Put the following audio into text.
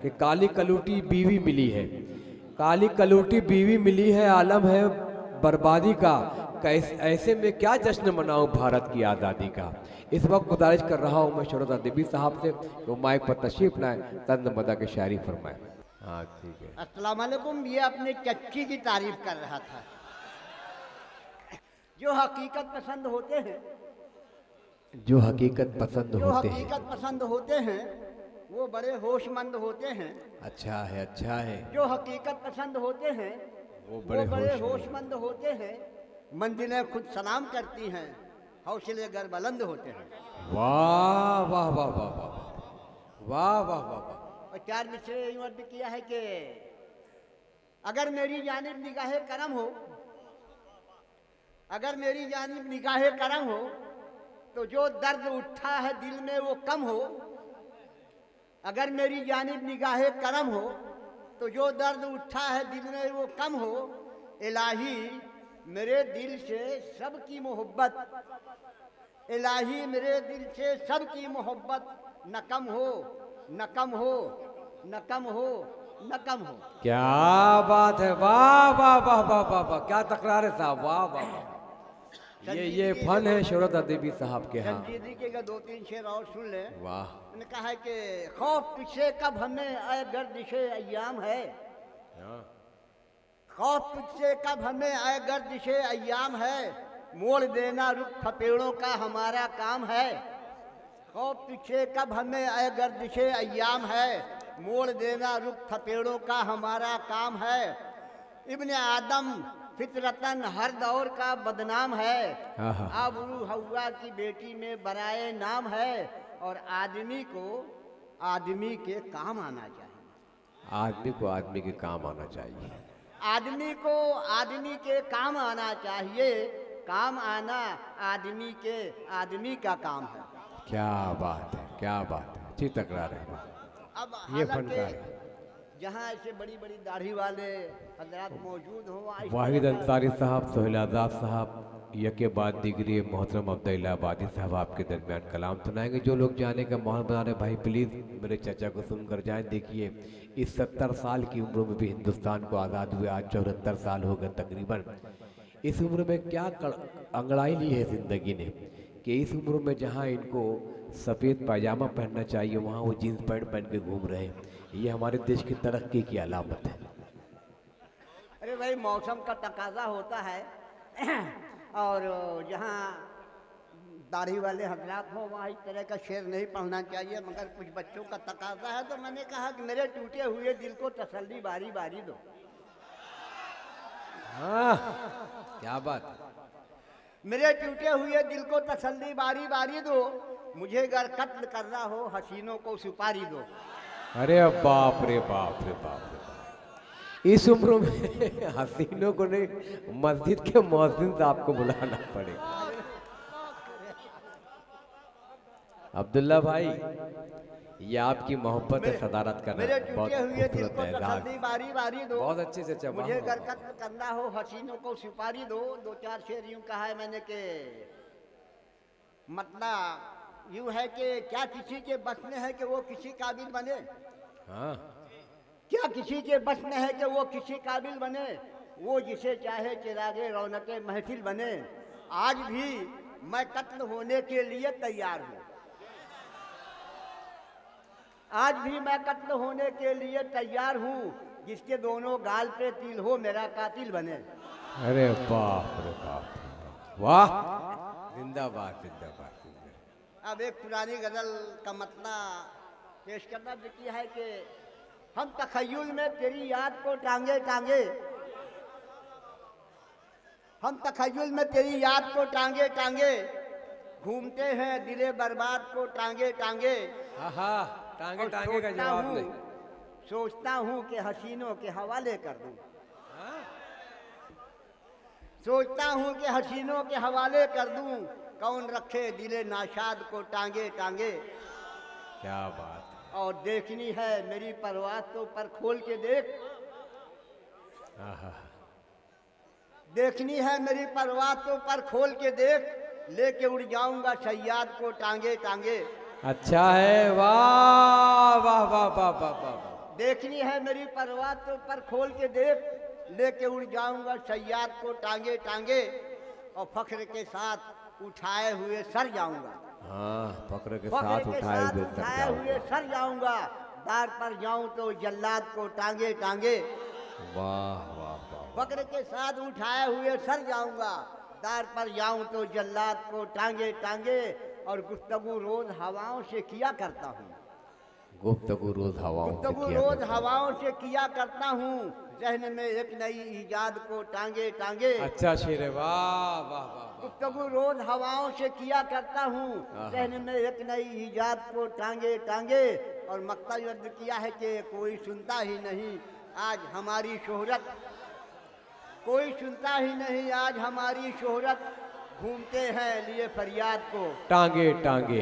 कि काली कलूटी बीवी मिली है, काली कलूटी बीवी मिली है, आलम है बर्बादी का, ऐसे में क्या जश्न मनाऊं भारत की आज़ादी का। इस वक्त गुजारिश कर रहा हूं मैं शौरत अदबी साहब से कि वो माइक पर तशरीफ लाए, तंज मदा की शायरी फरमाए। हाँ ठीक है। अस्सलाम वालेकुम। ये अपने चच्ची की तारीफ कर रहा था। जो हकीकत पसंद होते हैं, जो हकीकत पसंद जो होते हैं। हकीकत पसंद होते हैं वो बड़े होशमंद होते हैं। अच्छा है, अच्छा है। जो हकीकत पसंद होते हैं वो वो बड़े होश होशमंद होते हैं। मंजिलें खुद सलाम करती हैं, हौसले गर बुलंद होते हैं। वाह वाह वाह वाह वाह वाह वाह वाह वाह। और चार मिसरे यूं अर्ज किया है कि अगर मेरी जानिब निगाहे करम हो, अगर मेरी जानिब निगाहे करम हो तो जो दर्द उठा है दिल में वो कम हो। अगर मेरी जानिब निगाहे करम हो तो जो दर्द उठा है दिल में वो कम हो। इलाही मेरे दिल से सबकी मोहब्बत, इलाही मेरे दिल से सबकी मोहब्बत न कम हो, न कम हो, न कम हो, न कम हो। क्या बात है, वाह वाह वाह वाह वाह वाह, क्या तकरार है साहब, वाह वाह वाह। ये फन है शौरत अदबी साहब के। हाँ संजीदगी के अगर दो तीन शेर और सुन ले। वाह। उन्होंने कहा है कि खौफ पीछे कब हमें आए गर्दिशे अय्याम है, खौफ पीछे कब हमें आए गर्दिशे अय्याम है। मोड़ देना रुख थपेड़ों का हमारा काम है। खौफ पीछे कब हमें आए गर्दिशे अय्याम है। मोड़ देना रुख थपेड़ों का हमारा काम है। इब्ने आदम फितरतन हर दौर का बदनाम है। आबरू हवा की बेटी में बराए नाम है। और आदमी को आदमी के काम आना चाहिए। आदमी को आदमी के काम आना चाहिए। आदमी को आदमी के काम आना चाहिए। काम आना आदमी के आदमी का काम है। क्या बात है, क्या बात है, अच्छी तकरार है। अब ये हालांकि फनकार है। जहाँ ऐसे बड़ी बड़ी दाढ़ी वाले हजरात मौजूद हों, वाहिद अंसारी साहब, सोहेल आज़ाद साहब, यके बाद दिगरी मोहतरम अब्दुल्ला आबादी साहब आपके दरमियान कलाम सुनाएंगे। जो लोग जाने का माहौल बना रहे भाई प्लीज़ मेरे चाचा को सुनकर जाएं। देखिए इस 70 साल की उम्र में भी हिंदुस्तान को आज़ाद हुए आज 74 साल हो गए तकरीबन। इस उम्र में क्या अंगड़ाई ली है ज़िंदगी ने कि इस उम्र में जहाँ इनको सफ़ेद पायजामा पहनना चाहिए वहाँ वो जीन्स पैंट पहन के घूम रहे हैं। ये हमारे देश की तरक्की की अलामत है। अरे भाई मौसम का तकाजा होता है और जहाँ दाढ़ी वाले हजरात हों वहाँ इस तरह का शेर नहीं पढ़ना चाहिए। मगर कुछ बच्चों का तकाजा है तो मैंने कहा कि मेरे टूटे हुए दिल को तसल्ली बारी बारी दो। हाँ क्या बात है। मेरे टूटे हुए दिल को तसल्ली बारी बारी दो। मुझे अगर कत्ल करना हो हसीनों को सुपारी दो। अरे बाप रे बाप रे बाप रे बाप। इस उम्र में हसीनों को नहीं मस्जिद के मौज़िन साहब को बुलाना पड़ेगा। अब्दुल्ला भाई ये आपकी मोहब्बत है, सदारत का मेरे बहुत टूटे हुए दिल खूबसूरत को है। तसल्ली बारी बारी दो। बहुत अच्छे से मुझे अगर कत्ल करना हो हसीनों को सुपारी दो। दो चार शेर यूं कहा है मैंने कि मतलब यूं है कि क्या किसी के बस में है कि वो किसी काबिल बने। हाँ क्या किसी के बस में है कि वो किसी काबिल बने। वो जिसे चाहे चिरागे रौनके महफिल बने। आज भी मैं कत्ल होने के लिए तैयार हूँ। आज भी मैं कत्ल होने के लिए तैयार हूँ। जिसके दोनों गाल पे तिल हो मेरा कातिल बने। अरे बाप रे बाप, वाह जिंदाबाद जिंदाबाद। अब एक पुरानी गजल का मतलब पेश करना किया है कि हम तखय्युल में तेरी याद को टांगे टांगे, हम तखय्युल में तेरी याद को टांगे टांगे घूमते हैं दिले बर्बाद को टांगे टांगे। टांगे टांगे का जवाब नहीं। सोचता हूँ कि हसीनों के हवाले कर दूं। सोचता हूँ कि हसीनों के हवाले कर दूं। कौन रखे दिले नाशाद को टांगे टांगे। क्या बात। और देखनी है मेरी परवाज़ तो पर खोल के देख। देखनी है मेरी परवाज़ तो पर खोल के देख। लेके उड़ जाऊंगा सयाद को टांगे टांगे। अच्छा है, वाह वाह वाह वाह वाह वाह। देखनी है मेरी परवाह तो पर खोल के देख, लेके उड़ जाऊंगा सयाद को टांगे टांगे, और फख्र के साथ उठाए हुए सर जाऊंगा। हाँ, फक्र के फख्र साथ के उठाए साथ हुए उठाए हुए सर जाऊंगा, दार पर जाऊं तो जल्लाद को टांगे टांगे। वाह वाह वाह। फख्र के साथ उठाए हुए सर जाऊंगा, दार पर जाऊं तो जल्लाद को टांगे टांगे। और गुफ्तगू रोज हवाओं से किया करता हूँ, गुफ्तगू रोज हवाओं से गुफ्तगू किया रोज करता। हवाओं से किया करता हूँ, जहन में एक नई ईजाद को टांगे टांगे। अच्छा शेर है, वाह वाह वाह वाह। गुफ्तगू रोज हवाओं से किया करता हूँ, आहा। जहन में एक नई ईजाद को टांगे टांगे। और मक्ता अर्ज किया है कि कोई सुनता ही नहीं आज हमारी शोहरत, कोई सुनता ही नहीं आज हमारी शोहरत, घूमते हैं लिए फरियाद को टांगे टांगे।